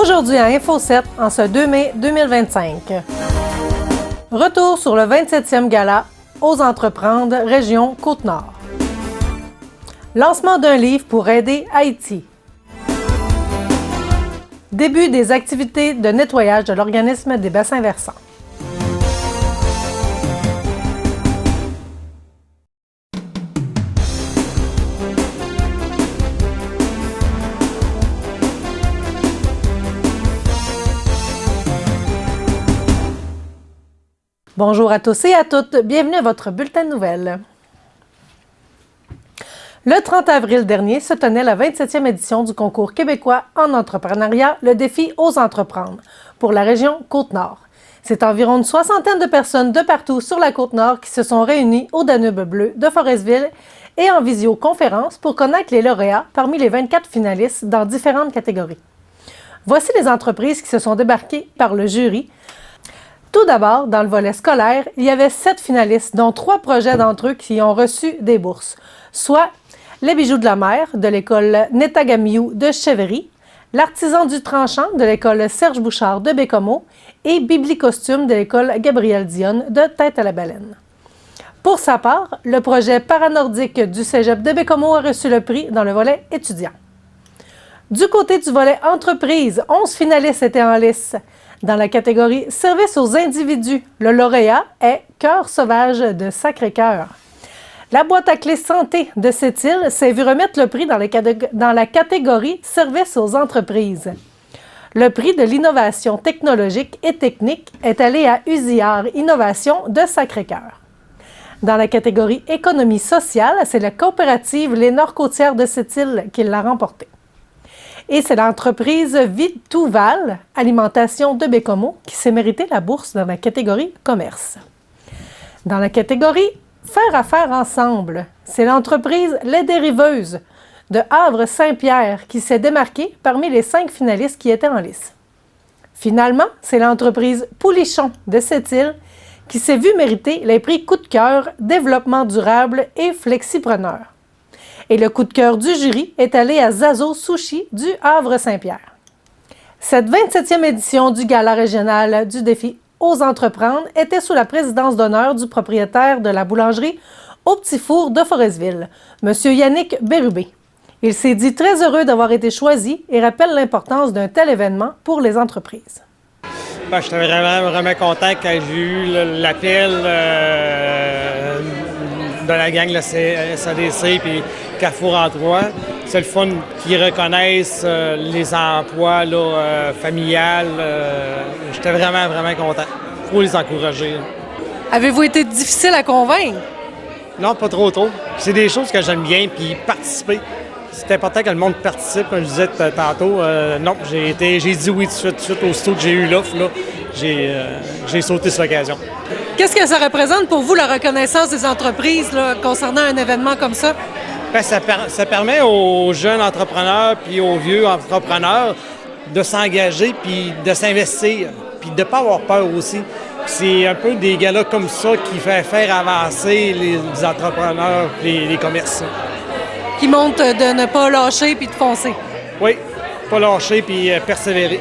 Aujourd'hui à Info7, en ce 2 mai 2025. Retour sur le 27e gala Ose entreprendre, région Côte-Nord. Lancement d'un livre pour aider Haïti. Début des activités de nettoyage de l'organisme des bassins versants. Bonjour à tous et à toutes, bienvenue à votre bulletin de nouvelles. Le 30 avril dernier se tenait la 27e édition du concours québécois en entrepreneuriat, le défi Ose entreprendre, pour la région Côte-Nord. C'est environ une soixantaine de personnes de partout sur la Côte-Nord qui se sont réunies au Danube bleu de Forestville et en visioconférence pour connaître les lauréats parmi les 24 finalistes dans différentes catégories. Voici les entreprises qui se sont débarquées par le jury. Tout d'abord, dans le volet scolaire, il y avait 7 finalistes, dont 3 projets d'entre eux qui ont reçu des bourses, soit les bijoux de la mer de l'école Netagamiou de Chevery, l'artisan du tranchant de l'école Serge Bouchard de Bécomo et Bibli-Costume de l'école Gabriel Dionne de Tête-à-la-Baleine. Pour sa part, le projet paranordique du cégep de Bécomo a reçu le prix dans le volet étudiant. Du côté du volet entreprise, 11 finalistes étaient en lice. Dans la catégorie Service aux individus, le lauréat est Cœur sauvage de Sacré-Cœur. La boîte à clés santé de Sept-Îles s'est vu remettre le prix dans la catégorie Service aux entreprises. Le prix de l'innovation technologique et technique est allé à Usillard Innovation de Sacré-Cœur. Dans la catégorie Économie sociale, c'est la coopérative Les Nord-Côtières de Sept-Îles qui l'a remporté. Et c'est l'entreprise Vitouval Alimentation de Bécomo qui s'est mérité la bourse dans la catégorie Commerce. Dans la catégorie Faire affaire ensemble, c'est l'entreprise Les Dériveuses de Havre-Saint-Pierre qui s'est démarquée parmi les 5 finalistes qui étaient en lice. Finalement, c'est l'entreprise Poulichon de Sept-Îles qui s'est vue mériter les prix Coup de cœur, Développement durable et Flexipreneur. Et le coup de cœur du jury est allé à Zazo Sushi du Havre-Saint-Pierre. Cette 27e édition du gala régional du défi Ose entreprendre était sous la présidence d'honneur du propriétaire de la boulangerie au Petit Four de Forestville, M. Yannick Bérubé. Il s'est dit très heureux d'avoir été choisi et rappelle l'importance d'un tel événement pour les entreprises. J'étais vraiment content quand j'ai eu l'appel de la gang, la SADC et Carrefour Emploi. C'est le fun qu'ils reconnaissent les emplois familiales. J'étais vraiment content. Il faut les encourager. Avez-vous été difficile à convaincre? Non, pas trop. C'est des choses que j'aime bien, puis participer. C'est important que le monde participe, comme je disais tantôt. Non, j'ai dit oui tout de suite. Aussitôt que j'ai eu l'offre, j'ai sauté sur l'occasion. Qu'est-ce que ça représente pour vous, la reconnaissance des entreprises concernant un événement comme ça? Bien, ça permet aux jeunes entrepreneurs puis aux vieux entrepreneurs de s'engager puis de s'investir puis de ne pas avoir peur aussi. C'est un peu des galas comme ça qui fait faire avancer les entrepreneurs et les commerçants. Qui montrent de ne pas lâcher puis de foncer. Oui, pas lâcher puis persévérer.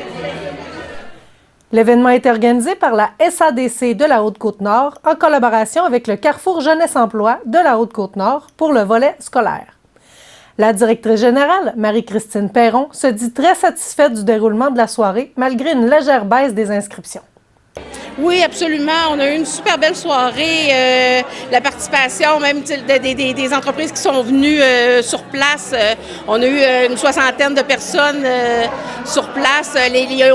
L'événement est organisé par la SADC de la Haute-Côte-Nord en collaboration avec le Carrefour Jeunesse Emploi de la Haute-Côte-Nord pour le volet scolaire. La directrice générale, Marie-Christine Perron, se dit très satisfaite du déroulement de la soirée malgré une légère baisse des inscriptions. Oui, absolument. On a eu une super belle soirée. La participation même des entreprises qui sont venues sur place. On a eu une soixantaine de personnes sur place.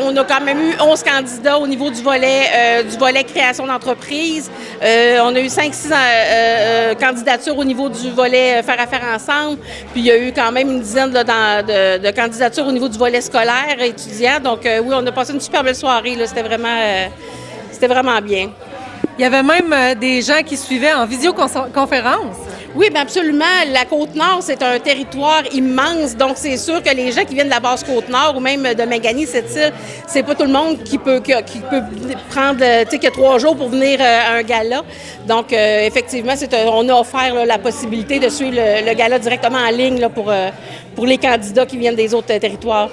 On a quand même eu 11 candidats au niveau du volet création d'entreprise. On a eu 5-6 candidatures au niveau du volet faire affaire ensemble. Puis il y a eu quand même une dizaine de candidatures au niveau du volet scolaire et étudiant. Donc oui, on a passé une super belle soirée. Là. C'était vraiment bien. Il y avait même des gens qui suivaient en visioconférence. Oui, bien absolument. La Côte-Nord, c'est un territoire immense. Donc, c'est sûr que les gens qui viennent de la basse Côte-Nord ou même de Magani, cette île, c'est pas tout le monde qui peut prendre, qui a 3 jours pour venir à un gala. Donc, effectivement, on a offert la possibilité de suivre le gala directement en ligne pour les candidats qui viennent des autres territoires.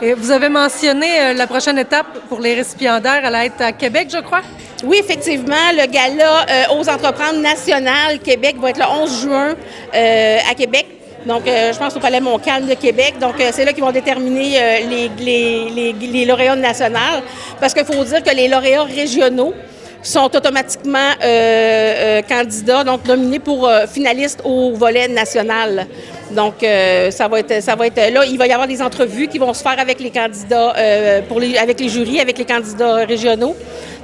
Et vous avez mentionné la prochaine étape pour les récipiendaires, elle va être à Québec, je crois? Oui, effectivement, le gala aux entreprendre nationales Québec va être le 11 juin à Québec. Donc, je pense au Palais Montcalm de Québec. Donc, c'est là qu'ils vont déterminer les lauréats nationaux. Parce qu'il faut dire que les lauréats régionaux sont automatiquement candidats, donc nominés pour finalistes au volet national. Donc, ça va être là. Il va y avoir des entrevues qui vont se faire avec les candidats, avec les jurys, avec les candidats régionaux.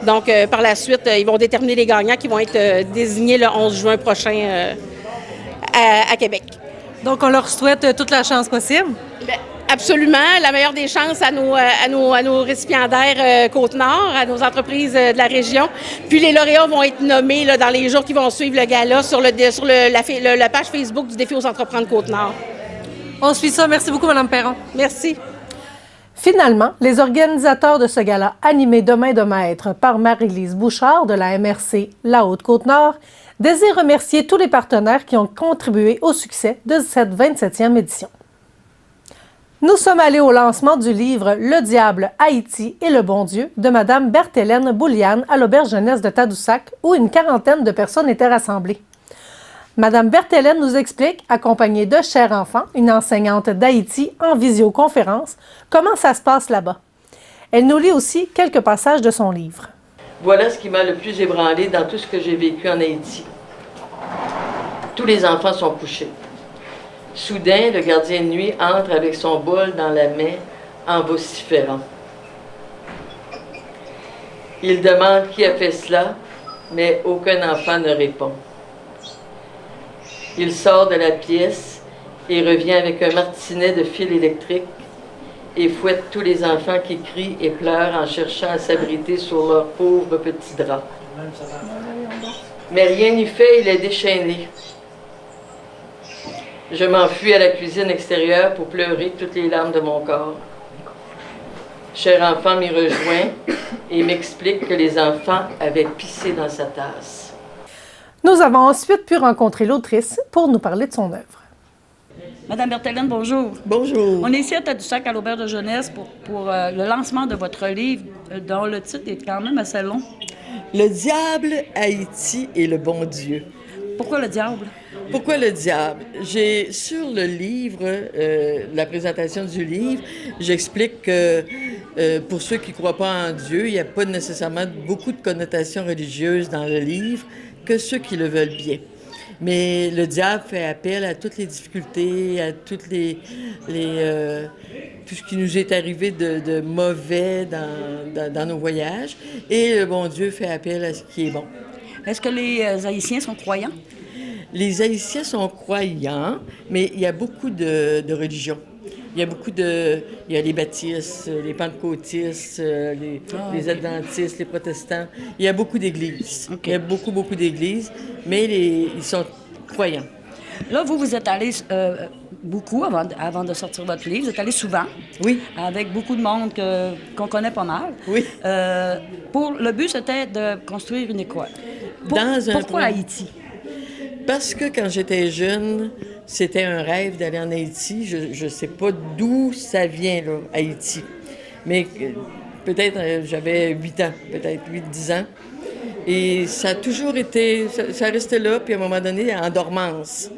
Donc, par la suite, ils vont déterminer les gagnants qui vont être désignés le 11 juin prochain à Québec. Donc, on leur souhaite toute la chance possible. Bien, absolument. La meilleure des chances à nos récipiendaires Côte-Nord, à nos entreprises de la région. Puis les lauréats vont être nommés là, dans les jours qui vont suivre le gala sur la page Facebook du Défi aux entreprendre Côte-Nord. On suit ça. Merci beaucoup, Mme Perron. Merci. Finalement, les organisateurs de ce gala, animé de main de maître par Marie-Lise Bouchard de la MRC La Haute-Côte-Nord, désire remercier tous les partenaires qui ont contribué au succès de cette 27e édition. Nous sommes allés au lancement du livre « Le diable, Haïti et le bon Dieu » de Mme Berthelène Bouliane à l'Auberge Jeunesse de Tadoussac, où une quarantaine de personnes étaient rassemblées. Mme Berthelène nous explique, accompagnée de Cher Enfant, une enseignante d'Haïti en visioconférence, comment ça se passe là-bas. Elle nous lit aussi quelques passages de son livre. Voilà ce qui m'a le plus ébranlé dans tout ce que j'ai vécu en Haïti. Tous les enfants sont couchés. Soudain, le gardien de nuit entre avec son bol dans la main en vociférant. Il demande qui a fait cela, mais aucun enfant ne répond. Il sort de la pièce et revient avec un martinet de fil électrique et fouette tous les enfants qui crient et pleurent en cherchant à s'abriter sur leurs pauvres petits draps. Mais rien n'y fait, il est déchaîné. Je m'enfuis à la cuisine extérieure pour pleurer toutes les larmes de mon corps. Cher Enfant m'y rejoint et m'explique que les enfants avaient pissé dans sa tasse. Nous avons ensuite pu rencontrer l'autrice pour nous parler de son œuvre. Madame Berthelène, bonjour. Bonjour. On est ici à Tadoussac, à l'Auberge de Jeunesse, pour le lancement de votre livre, dont le titre est quand même assez long. Le diable, Haïti et le bon Dieu. Pourquoi le diable? Pourquoi le diable? J'ai, sur le livre, la présentation du livre, j'explique que pour ceux qui ne croient pas en Dieu, il n'y a pas nécessairement beaucoup de connotations religieuses dans le livre, que ceux qui le veulent bien. Mais le diable fait appel à toutes les difficultés, à toutes tout ce qui nous est arrivé de mauvais dans nos voyages. Et le bon Dieu fait appel à ce qui est bon. Est-ce que les Haïtiens sont croyants? Les Haïtiens sont croyants, mais il y a beaucoup de religions. Il y a les baptistes, les pentecôtistes, les adventistes, les protestants. Il y a beaucoup d'églises. Okay. Il y a beaucoup d'églises, mais ils sont croyants. Là, vous êtes allé beaucoup avant de sortir votre livre. Vous êtes allé souvent. Oui. Avec beaucoup de monde qu'on connaît pas mal. Oui. Le but, c'était de construire une école. Pourquoi Haïti? Parce que quand j'étais jeune, c'était un rêve d'aller en Haïti. Je ne sais pas d'où ça vient, là, Haïti. Mais peut-être j'avais 8 ans, peut-être 8-10 ans. Et ça a toujours été... Ça restait là, puis à un moment donné, en dormance.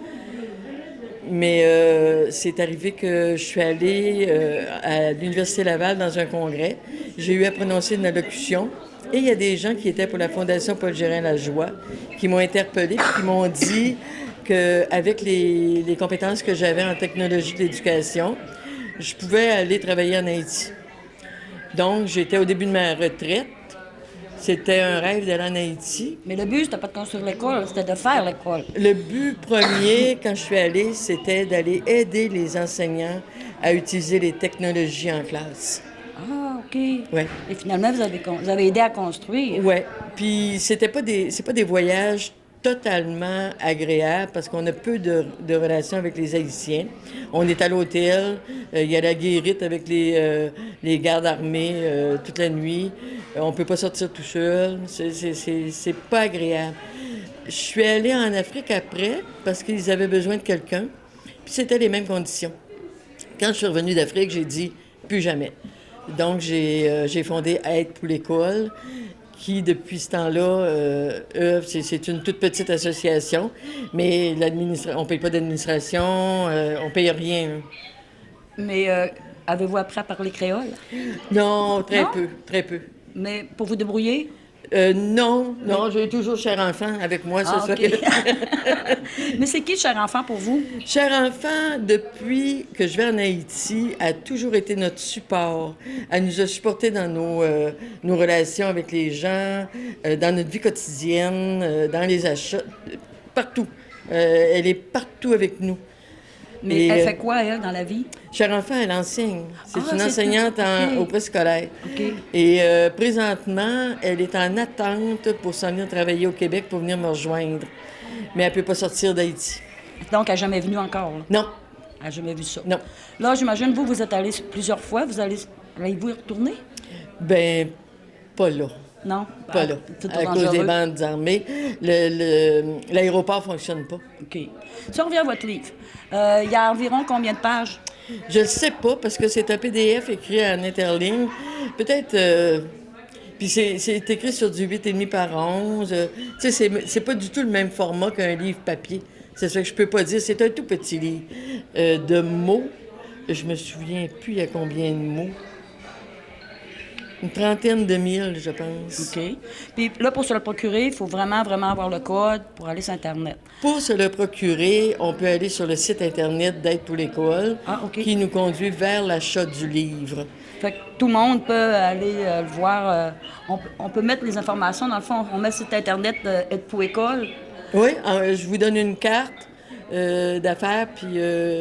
Mais c'est arrivé que je suis allée à l'Université Laval dans un congrès. J'ai eu à prononcer une allocution. Et il y a des gens qui étaient pour la Fondation Paul Gérin-Lajoie qui m'ont interpellée, qui m'ont dit qu'avec les compétences que j'avais en technologie de l'éducation, je pouvais aller travailler en Haïti. Donc, j'étais au début de ma retraite. C'était un rêve d'aller en Haïti. Mais le but, c'était pas de construire l'école, c'était de faire l'école. Le but premier, quand je suis allée, c'était d'aller aider les enseignants à utiliser les technologies en classe. Ah, OK. Ouais. Et finalement, vous avez aidé à construire. Oui. Puis, c'est pas des voyages totalement agréables parce qu'on a peu de relations avec les Haïtiens. On est à l'hôtel, il y a la guérite avec les gardes armés toute la nuit. On peut pas sortir tout seul. C'est pas agréable. Je suis allée en Afrique après parce qu'ils avaient besoin de quelqu'un. Puis, c'était les mêmes conditions. Quand je suis revenue d'Afrique, j'ai dit... plus jamais. Donc, j'ai fondé Aide pour l'école, qui, depuis ce temps-là, œuvre. C'est une toute petite association, mais on ne paye pas d'administration, on ne paye rien. Mais avez-vous appris à parler créole? Non, très Non? peu, très peu. Mais pour vous débrouiller? Non, j'ai toujours Cher Enfant avec moi, c'est ça. OK. Mais c'est qui, Cher Enfant, pour vous? Cher Enfant, depuis que je vais en Haïti, a toujours été notre support. Elle nous a supportés dans nos relations avec les gens, dans notre vie quotidienne, dans les achats, partout. Elle est partout avec nous. Mais elle fait quoi, elle, dans la vie? Cher Enfant, elle enseigne. C'est Ah, une c'est enseignante tout, OK. au préscolaire. OK. Et présentement, elle est en attente pour s'en venir travailler au Québec pour venir me rejoindre. Mais elle ne peut pas sortir d'Haïti. Donc, elle n'est jamais venue encore, là? Non, Elle n'a jamais vu ça? non. Là, j'imagine, vous êtes allé plusieurs fois. Allez-vous y retourner? Ben, pas là. Non? Pas là. C'est À trop cause des dangereux. bandes armées. L'aéroport ne fonctionne pas. OK. Si on revient à votre livre, il y a environ combien de pages? Je ne sais pas, parce que c'est un PDF écrit en interligne. Peut-être... puis c'est écrit sur du 8,5 par 11. Tu sais, c'est pas du tout le même format qu'un livre papier. C'est ça que je peux pas dire. C'est un tout petit livre. De mots, je me souviens plus il y a combien de mots. Une 30,000, je pense. OK. Puis là, pour se le procurer, il faut vraiment, vraiment avoir le code pour aller sur Internet. Pour se le procurer, on peut aller sur le site Internet d'Aide pour l'école, Ah, OK. qui nous conduit vers l'achat du livre. Fait que tout le monde peut aller le voir. On peut mettre les informations, dans le fond, on met sur site Internet Aide pour l'école. Oui, je vous donne une carte d'affaires, puis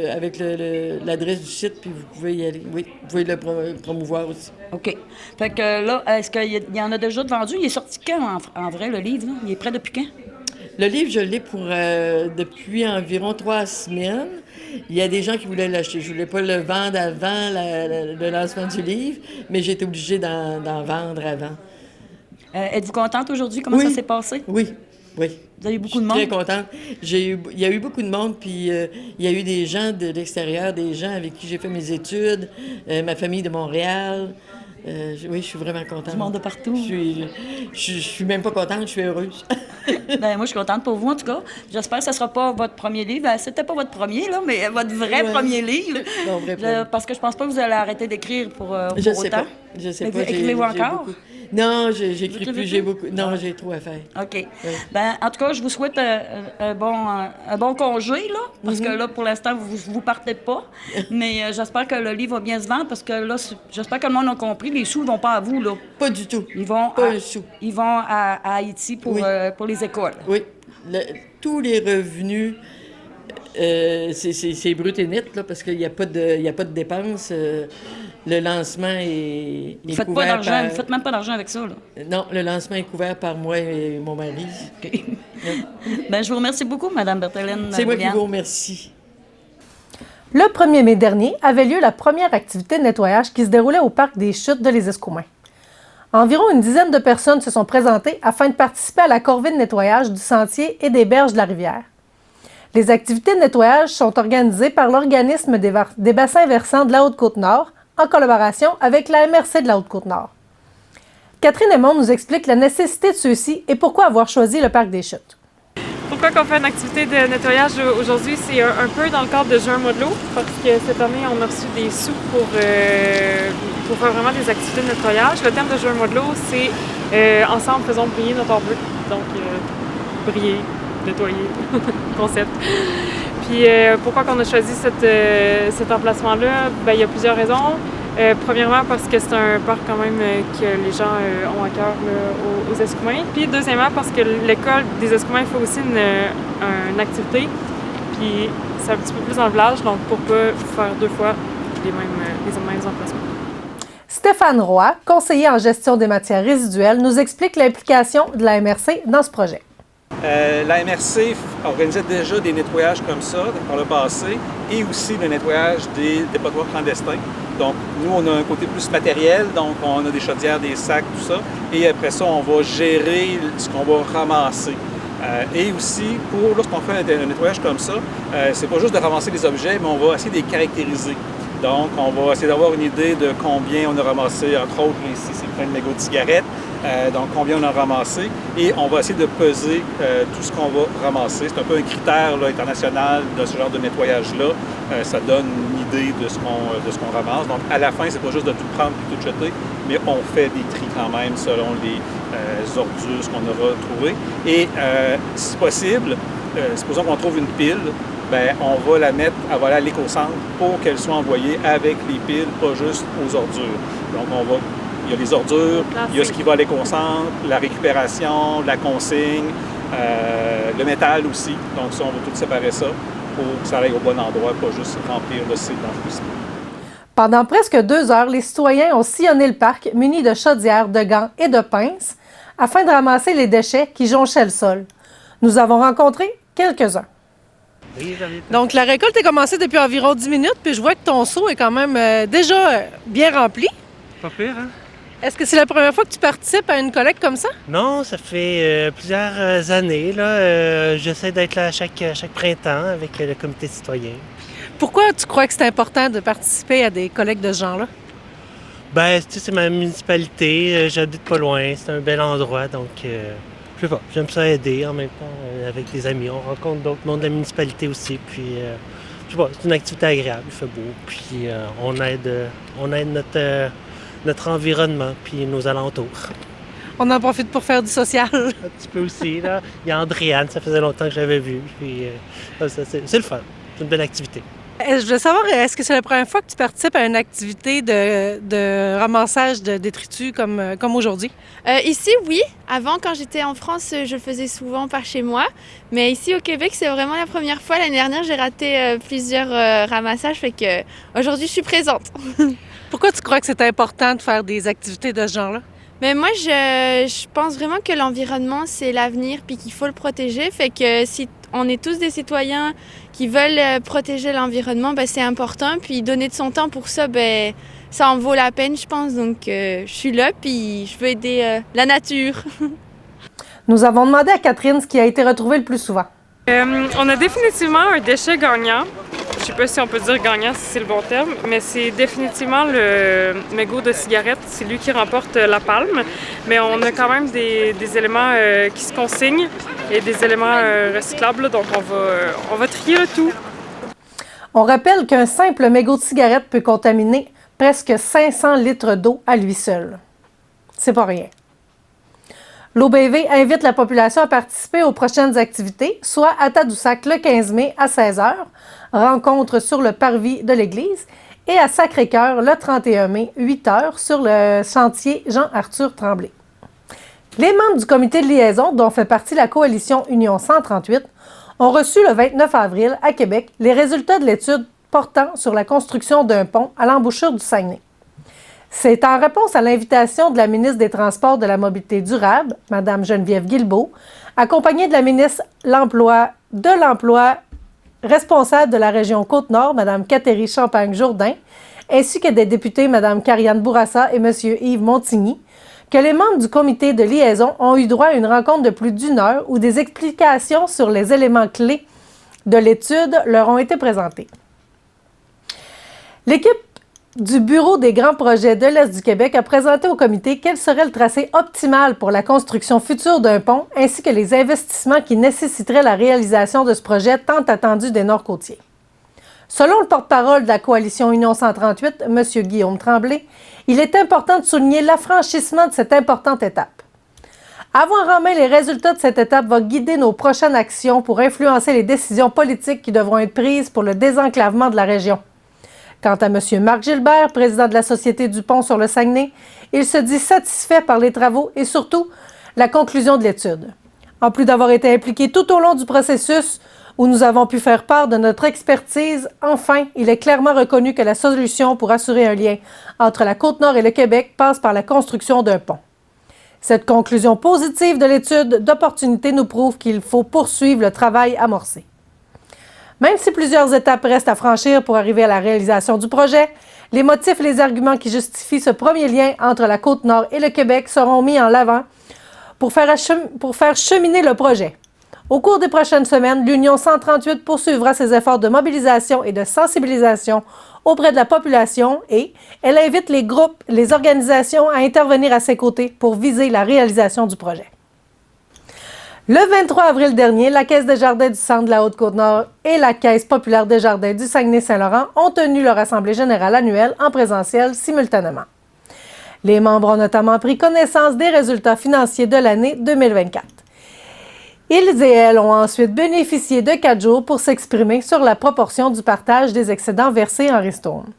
avec l'adresse du site, puis vous pouvez y aller. Oui, vous pouvez le promouvoir aussi. OK. Fait que là, est-ce qu'il y en a déjà de vendus? Il est sorti quand, en vrai, le livre? Là? Il est prêt depuis quand? Le livre, je l'ai depuis environ 3 semaines. Il y a des gens qui voulaient l'acheter. Je voulais pas le vendre avant le lancement du livre, mais j'ai été obligée d'en vendre avant. Êtes-vous contente aujourd'hui? Comment ça s'est passé? Oui, oui. Vous avez eu beaucoup Je de suis monde? très contente. Il y a eu beaucoup de monde, puis il y a eu des gens de l'extérieur, des gens avec qui j'ai fait mes études, ma famille de Montréal. Oui, je suis vraiment contente. Du monde de partout. Je suis même pas contente, je suis heureuse. Ben, moi, je suis contente pour vous, en tout cas. J'espère que ce ne sera pas votre premier livre. Ben, c'était pas votre premier, là, mais votre vrai premier livre. Non, vrai premier. Parce que je pense pas que vous allez arrêter d'écrire pour Je sais autant. pas. Je sais Mais pas. écrivez-vous J'ai encore? beaucoup. Non, j'écris écrivez plus. J'ai plus? beaucoup. Non, j'ai trop à faire. OK. Ben, en tout cas, je vous souhaite un bon congé, là, parce que là, pour l'instant, vous partez pas. Mais j'espère que le livre va bien se vendre, parce que là, j'espère que le monde a compris. Les sous ne vont pas à vous, là. Pas du tout. Ils vont Pas un sou. Ils vont à Haïti pour les écoles. Oui. Tous les revenus, c'est brut et net, là, parce qu'il n'y a pas de dépenses. Le lancement est Vous faites couvert pas d'argent, par... vous faites même pas d'argent avec ça, là. Non, le lancement est couvert par moi et mon mari. OK. Ben, je vous remercie beaucoup, Mme Berthelène. C'est moi qui Bouliane. vous remercie. Le 1er mai dernier avait lieu la première activité de nettoyage qui se déroulait au parc des Chutes de Les Escoumins. Environ une dizaine de personnes se sont présentées afin de participer à la corvée de nettoyage du sentier et des berges de la rivière. Les activités de nettoyage sont organisées par l'organisme des bassins versants de la Haute-Côte-Nord en collaboration avec la MRC de la Haute-Côte-Nord. Catherine Aymon nous explique la nécessité de ceux-ci et pourquoi avoir choisi le parc des Chutes. Pourquoi on fait une activité de nettoyage aujourd'hui? C'est un peu dans le cadre de Juin Modelot, parce que cette année, on a reçu des sous pour faire vraiment des activités de nettoyage. Le thème de Juin Modelot, c'est ensemble, faisons briller notre or bleu. Donc, briller, nettoyer, concept. Puis, pourquoi on a choisi cet emplacement-là? Bien, il y a plusieurs raisons. Premièrement, parce que c'est un parc quand même que les gens ont à cœur là, aux Escoumins. Puis deuxièmement, parce que l'école des Escoumins fait aussi une activité. Puis c'est un petit peu plus dans le village, donc pour pas faire deux fois les mêmes emplacements. Stéphane Roy, conseiller en gestion des matières résiduelles, nous explique l'implication de la MRC dans ce projet. La MRC organisait déjà des nettoyages comme ça par le passé et aussi le nettoyage des dépotoirs clandestins. Donc, nous, on a un côté plus matériel, donc on a des chaudières, des sacs, tout ça. Et après ça, on va gérer ce qu'on va ramasser. Et aussi, lorsqu'on fait un nettoyage comme ça, c'est pas juste de ramasser les objets, mais on va essayer de les caractériser. Donc, on va essayer d'avoir une idée de combien on a ramassé, entre autres, ici, c'est plein de mégots de cigarettes. Donc, combien on a ramassé. Et on va essayer de peser tout ce qu'on va ramasser. C'est un peu un critère là, international de ce genre de nettoyage-là. Ça donne une idée de ce qu'on ramasse. Donc, à la fin, c'est pas juste de tout prendre et tout jeter, mais on fait des tris quand même selon les ordures, ce qu'on aura trouvé. Et si possible, supposons qu'on trouve une pile, bien, on va la mettre à voler à l'éco-centre pour qu'elle soit envoyée avec les piles, pas juste aux ordures. Donc, il y a les ordures, il y a ce qui va à l'éco-centre, la récupération, la consigne, le métal aussi. Donc, ça, on va tout séparer ça pour que ça aille au bon endroit, pas juste remplir le site d'enfouissement. Pendant presque 2 heures, les citoyens ont sillonné le parc munis de chaudières, de gants et de pinces afin de ramasser les déchets qui jonchaient le sol. Nous avons rencontré quelques-uns. Donc, la récolte est commencée depuis environ 10 minutes, puis je vois que ton seau est quand même déjà bien rempli. Pas pire, hein? Est-ce que c'est la première fois que tu participes à une collecte comme ça? Non, ça fait plusieurs années. Là, j'essaie d'être là chaque printemps avec le comité citoyen. Pourquoi tu crois que c'est important de participer à des collectes de ce genre-là? Ben, tu sais, c'est ma municipalité, j'habite pas loin, c'est un bel endroit, donc je sais pas, j'aime ça aider en même temps avec des amis. On rencontre d'autres mondes de la municipalité aussi, puis je sais pas, c'est une activité agréable, il fait beau, puis on aide notre environnement puis nos alentours. On en profite pour faire du social. Un petit peu aussi, là. Il y a Andréane, ça faisait longtemps que j'avais vu, puis c'est le fun, c'est une belle activité. Je voulais savoir, est-ce que c'est la première fois que tu participes à une activité de ramassage de détritus comme aujourd'hui? Ici, oui. Avant, quand j'étais en France, je le faisais souvent par chez moi. Mais ici, au Québec, c'est vraiment la première fois. L'année dernière, j'ai raté plusieurs ramassages, fait que aujourd'hui, je suis présente. Pourquoi tu crois que c'est important de faire des activités de ce genre-là? Mais moi, je pense vraiment que l'environnement, c'est l'avenir puis qu'il faut le protéger. Fait que si on est tous des citoyens qui veulent protéger l'environnement, ben c'est important. Puis donner de son temps pour ça, ben ça en vaut la peine, je pense. Donc, je suis là puis je veux aider la nature. Nous avons demandé à Catherine ce qui a été retrouvé le plus souvent. On a définitivement un déchet gagnant. Je sais pas si on peut dire gagnant, si c'est le bon terme, mais c'est définitivement le mégot de cigarette. C'est lui qui remporte la palme. Mais on a quand même des éléments qui se consignent et des éléments recyclables. Là, donc on va trier le tout. On rappelle qu'un simple mégot de cigarette peut contaminer presque 500 litres d'eau à lui seul. C'est pas rien. L'OBV invite la population à participer aux prochaines activités, soit à Tadoussac le 15 mai à 16h, rencontre sur le parvis de l'église, et à Sacré-Cœur le 31 mai, 8h, sur le chantier Jean-Arthur Tremblay. Les membres du comité de liaison, dont fait partie la coalition Union 138, ont reçu le 29 avril à Québec les résultats de l'étude portant sur la construction d'un pont à l'embouchure du Saguenay. C'est en réponse à l'invitation de la ministre des Transports de la Mobilité durable, Mme Geneviève Guilbeault, accompagnée de la ministre de l'Emploi responsable de la région Côte-Nord, Mme Catherine Champagne-Jourdain, ainsi que des députés Mme Karianne Bourassa et M. Yves Montigny, que les membres du comité de liaison ont eu droit à une rencontre de plus d'1 heure où des explications sur les éléments clés de l'étude leur ont été présentées. L'équipe du Bureau des grands projets de l'Est du Québec a présenté au comité quel serait le tracé optimal pour la construction future d'un pont ainsi que les investissements qui nécessiteraient la réalisation de ce projet tant attendu des Nord-Côtiers. Selon le porte-parole de la coalition Union 138, M. Guillaume Tremblay, il est important de souligner l'affranchissement de cette importante étape. Avoir en main les résultats de cette étape va guider nos prochaines actions pour influencer les décisions politiques qui devront être prises pour le désenclavement de la région. Quant à M. Marc Gilbert, président de la Société du pont sur le Saguenay, il se dit satisfait par les travaux et surtout la conclusion de l'étude. En plus d'avoir été impliqué tout au long du processus où nous avons pu faire part de notre expertise, enfin, il est clairement reconnu que la solution pour assurer un lien entre la Côte-Nord et le Québec passe par la construction d'un pont. Cette conclusion positive de l'étude d'opportunité nous prouve qu'il faut poursuivre le travail amorcé. Même si plusieurs étapes restent à franchir pour arriver à la réalisation du projet, les motifs et les arguments qui justifient ce premier lien entre la Côte-Nord et le Québec seront mis en avant pour faire cheminer le projet. Au cours des prochaines semaines, l'Union 138 poursuivra ses efforts de mobilisation et de sensibilisation auprès de la population et elle invite les groupes, les organisations à intervenir à ses côtés pour viser la réalisation du projet. Le 23 avril dernier, la Caisse des jardins du Centre de la Haute-Côte-Nord et la Caisse populaire des jardins du Saguenay-Saint-Laurent ont tenu leur assemblée générale annuelle en présentiel simultanément. Les membres ont notamment pris connaissance des résultats financiers de l'année 2024. Ils et elles ont ensuite bénéficié de 4 jours pour s'exprimer sur la proportion du partage des excédents versés en ristourne.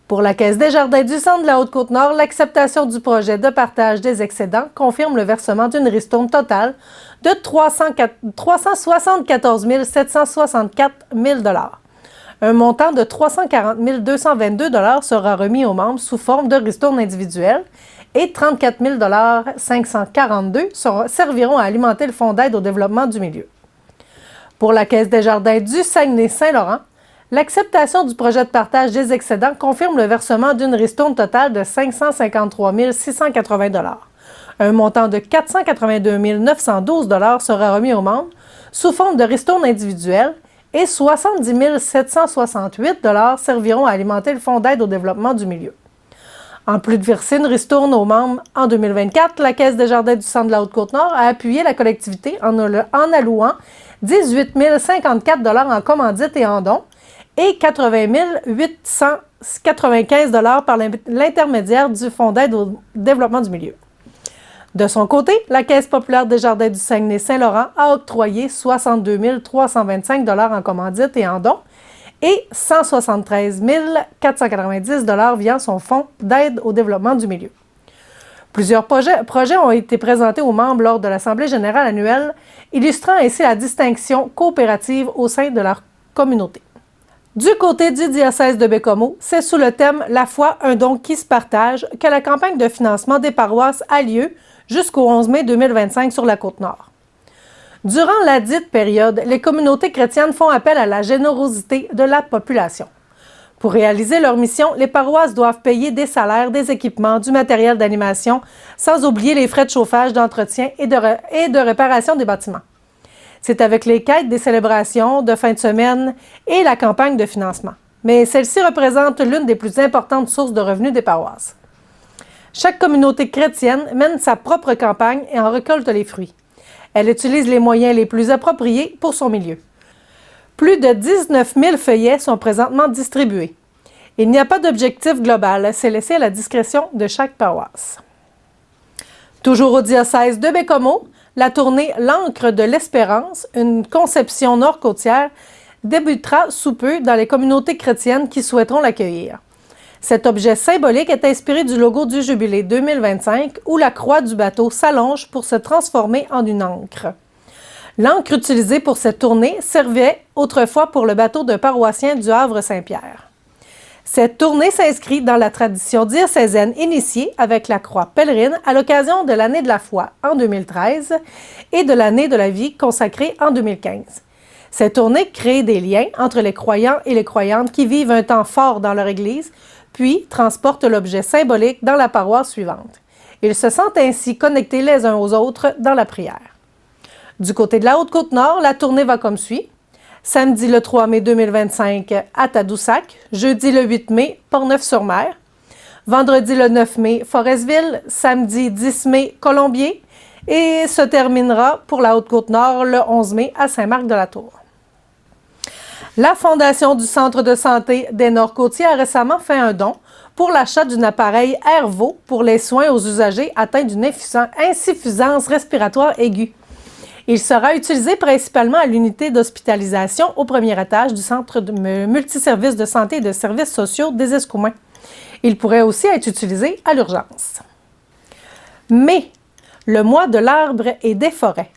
Pour la Caisse des jardins du Centre de la Haute-Côte-Nord, l'acceptation du projet de partage des excédents confirme le versement d'une ristourne totale de 374 764 000 $. Un montant de 340 222 $ sera remis aux membres sous forme de ristourne individuelle et 34 542 $ serviront à alimenter le Fonds d'aide au développement du milieu. Pour la Caisse des jardins du Saguenay-Saint-Laurent, l'acceptation du projet de partage des excédents confirme le versement d'une ristourne totale de 553 680 $. Un montant de 482 912 $ sera remis aux membres sous forme de ristourne individuelle et 70 768 $ serviront à alimenter le Fonds d'aide au développement du milieu. En plus de verser une ristourne aux membres en 2024, la Caisse des jardins du Centre de la Haute-Côte-Nord a appuyé la collectivité en allouant 18 054 $ en commandite et en dons et 80 895 $ par l'intermédiaire du Fonds d'aide au développement du milieu. De son côté, la Caisse populaire des jardins du Saguenay-Saint-Laurent a octroyé 62 325 $ en commandite et en dons et 173 490 $ via son Fonds d'aide au développement du milieu. Plusieurs projets ont été présentés aux membres lors de l'Assemblée générale annuelle, illustrant ainsi la distinction coopérative au sein de leur communauté. Du côté du diocèse de Baie-Comeau, c'est sous le thème « La foi, un don qui se partage » que la campagne de financement des paroisses a lieu jusqu'au 11 mai 2025 sur la Côte-Nord. Durant la dite période, les communautés chrétiennes font appel à la générosité de la population. Pour réaliser leur mission, les paroisses doivent payer des salaires, des équipements, du matériel d'animation, sans oublier les frais de chauffage, d'entretien et de réparation des bâtiments. C'est avec les quêtes des célébrations de fin de semaine et la campagne de financement. Mais celle-ci représente l'une des plus importantes sources de revenus des paroisses. Chaque communauté chrétienne mène sa propre campagne et en récolte les fruits. Elle utilise les moyens les plus appropriés pour son milieu. Plus de 19 000 feuillets sont présentement distribués. Il n'y a pas d'objectif global, c'est laissé à la discrétion de chaque paroisse. Toujours au diocèse de Baie-Comeau, la tournée L'Ancre de l'Espérance, une conception nord-côtière, débutera sous peu dans les communautés chrétiennes qui souhaiteront l'accueillir. Cet objet symbolique est inspiré du logo du Jubilé 2025 où la croix du bateau s'allonge pour se transformer en une ancre. L'ancre utilisée pour cette tournée servait autrefois pour le bateau d'un paroissien du Havre-Saint-Pierre. Cette tournée s'inscrit dans la tradition diocésaine initiée avec la croix pèlerine à l'occasion de l'année de la foi en 2013 et de l'année de la vie consacrée en 2015. Cette tournée crée des liens entre les croyants et les croyantes qui vivent un temps fort dans leur Église, puis transportent l'objet symbolique dans la paroisse suivante. Ils se sentent ainsi connectés les uns aux autres dans la prière. Du côté de la Haute-Côte-Nord, la tournée va comme suit. Samedi le 3 mai 2025 à Tadoussac, jeudi le 8 mai, Portneuf-sur-Mer, vendredi le 9 mai, Forestville, samedi 10 mai, Colombier et se terminera pour la Haute-Côte-Nord le 11 mai à Saint-Marc-de-la-Tour. La Fondation du Centre de santé des Nord-Côtiers a récemment fait un don pour l'achat d'un appareil Airvo pour les soins aux usagers atteints d'une insuffisance respiratoire aiguë. Il sera utilisé principalement à l'unité d'hospitalisation au premier étage du Centre de multiservices de santé et de services sociaux des Escoumins. Il pourrait aussi être utilisé à l'urgence. Mai, le mois de l'arbre et des forêts.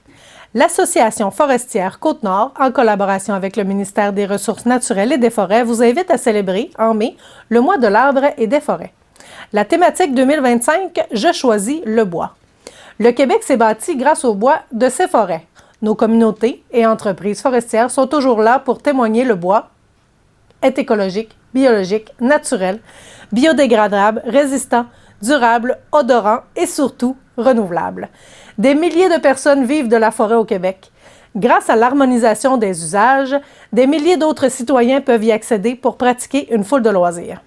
L'Association forestière Côte-Nord, en collaboration avec le ministère des Ressources naturelles et des Forêts, vous invite à célébrer, en mai, le mois de l'arbre et des forêts. La thématique 2025, « Je choisis le bois ». Le Québec s'est bâti grâce au bois de ses forêts. Nos communautés et entreprises forestières sont toujours là pour témoigner le bois est écologique, biologique, naturel, biodégradable, résistant, durable, odorant et surtout renouvelable. Des milliers de personnes vivent de la forêt au Québec. Grâce à l'harmonisation des usages, des milliers d'autres citoyens peuvent y accéder pour pratiquer une foule de loisirs.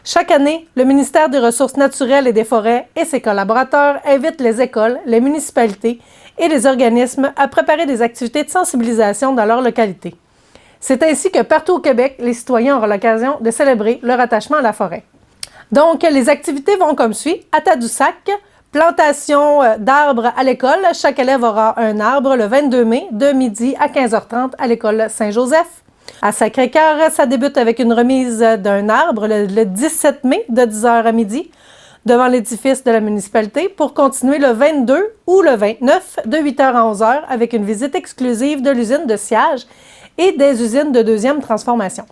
Chaque année, le ministère des Ressources naturelles et des Forêts et ses collaborateurs invitent les écoles, les municipalités et les organismes à préparer des activités de sensibilisation dans leur localité. C'est ainsi que partout au Québec, les citoyens auront l'occasion de célébrer leur attachement à la forêt. Donc, les activités vont comme suit. À Tadoussac, plantation d'arbres à l'école. Chaque élève aura un arbre le 22 mai de midi à 15h30 à l'école Saint-Joseph. À Sacré-Cœur, ça débute avec une remise d'un arbre le 17 mai de 10h à midi devant l'édifice de la municipalité pour continuer le 22 ou le 29 de 8h à 11h avec une visite exclusive de l'usine de sciage et des usines de deuxième transformation.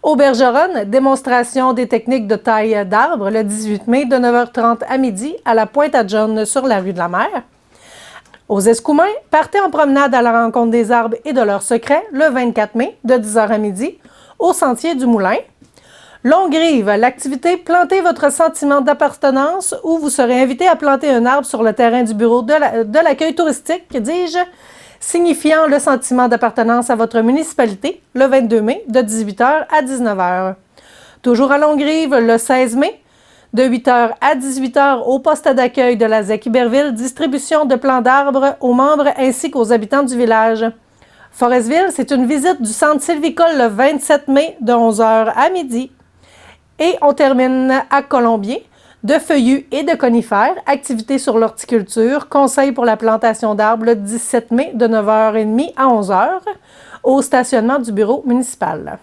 Au Bergeronne, démonstration des techniques de taille d'arbres le 18 mai de 9h30 à midi à la Pointe-à-John sur la rue de la Mer. Aux Escoumins, partez en promenade à la rencontre des arbres et de leurs secrets le 24 mai de 10h à midi au Sentier du Moulin. Longrive, l'activité Plantez votre sentiment d'appartenance où vous serez invité à planter un arbre sur le terrain du bureau de l'accueil touristique, dis-je, signifiant le sentiment d'appartenance à votre municipalité le 22 mai de 18h à 19h. Toujours à Longrive, le 16 mai, de 8h à 18h au poste d'accueil de la ZEC Iberville, distribution de plants d'arbres aux membres ainsi qu'aux habitants du village. Forestville, c'est une visite du centre sylvicole le 27 mai de 11h à midi. Et on termine à Colombier, de feuillus et de conifères, activités sur l'horticulture, conseils pour la plantation d'arbres le 17 mai de 9h30 à 11h au stationnement du bureau municipal.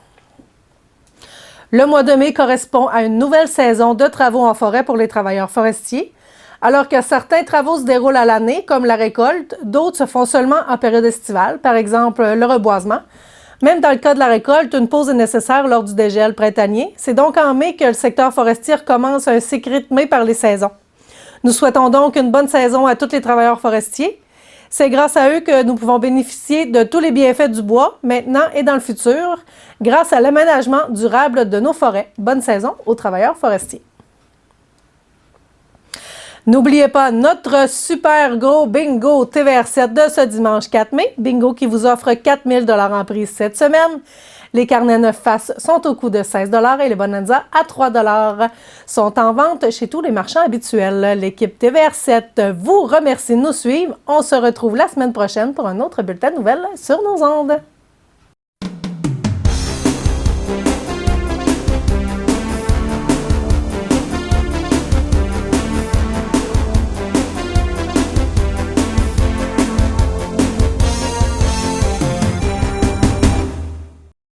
Le mois de mai correspond à une nouvelle saison de travaux en forêt pour les travailleurs forestiers. Alors que certains travaux se déroulent à l'année, comme la récolte, d'autres se font seulement en période estivale, par exemple le reboisement. Même dans le cas de la récolte, une pause est nécessaire lors du dégel printanier. C'est donc en mai que le secteur forestier recommence un cycle rythmé par les saisons. Nous souhaitons donc une bonne saison à tous les travailleurs forestiers. C'est grâce à eux que nous pouvons bénéficier de tous les bienfaits du bois, maintenant et dans le futur, grâce à l'aménagement durable de nos forêts. Bonne saison aux travailleurs forestiers. N'oubliez pas notre super gros bingo TVR7 de ce dimanche 4 mai. Bingo qui vous offre 4 000 $ en prise cette semaine. Les carnets 9 faces sont au coût de 16 $ et les bonanza à 3 $ sont en vente chez tous les marchands habituels. L'équipe TVR7 vous remercie de nous suivre. On se retrouve la semaine prochaine pour un autre bulletin de nouvelles sur nos ondes.